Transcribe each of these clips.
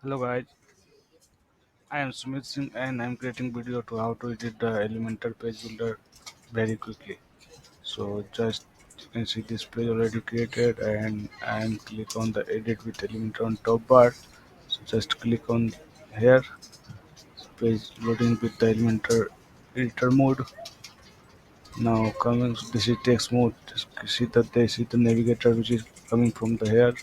Hello guys, I am Sumit Singh and I am creating video to how to edit the Elementor page builder very quickly. So just you can see this page already created and click on the edit with Elementor on top bar. So just click on here, page loading with the Elementor editor mode. Now coming, this is text mode. Just see that they see the navigator which is coming from the here.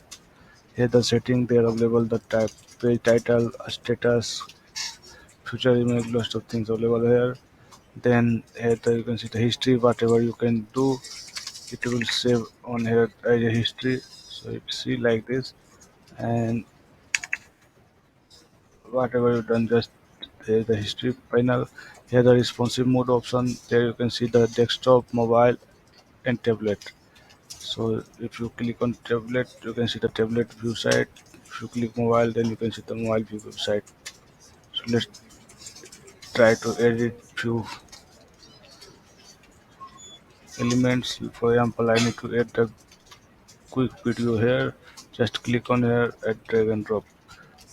Here the setting they are available, the type, page title, status, future image, lots of things available here. Then here you can see the history, whatever you can do, it will save on here as a history. So you see like this, and whatever you done, just there the history panel. Here the responsive mode option. There you can see the desktop, mobile, and tablet. So if you click on tablet, you can see the tablet view site. If you click mobile, then you can see the mobile view site. So let's try to edit few elements. For example, I need to add the quick video here. Just click on here and drag and drop.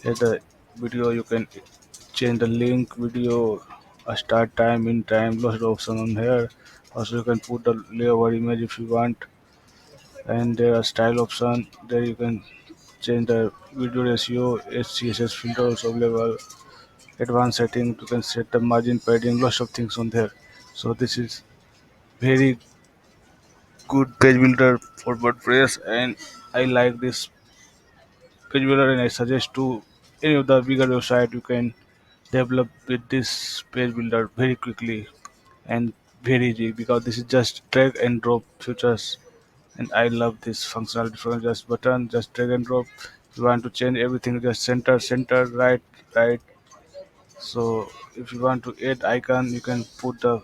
Here the video you can change the link, video, a start time, in time, lots of option on here. Also you can put the layover image if you want, and there are style option. There you can change the video ratio, HCSS filter also available. Advanced setting, you can set the margin padding, lots of things on there. So this is very good page builder for WordPress, and I like this page builder, and I suggest to any of the bigger website you can develop with this page builder very quickly and very easy, because this is just drag and drop features, and I love this functionality from just button, just drag and drop. If you want to change everything, just center, right. So if you want to add icon, you can put the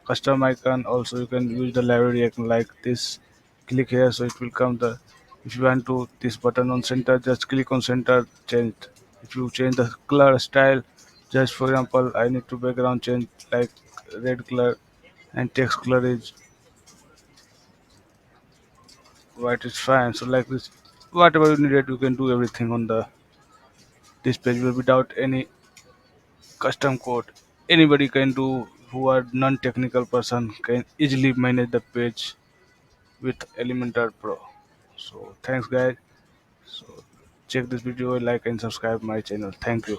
custom icon. Also you can use the library icon like this. Click here, so it will come the, if you want to this button on center, just click on center, change. If you change the color style, just for example I need to background change like red color, and text color is white is fine. So like this, whatever you needed, you can do everything on the this page without any custom code. Anybody can do, who are non-technical person can easily manage the page with Elementor Pro. So thanks guys. So check this video, like and subscribe my channel. Thank you.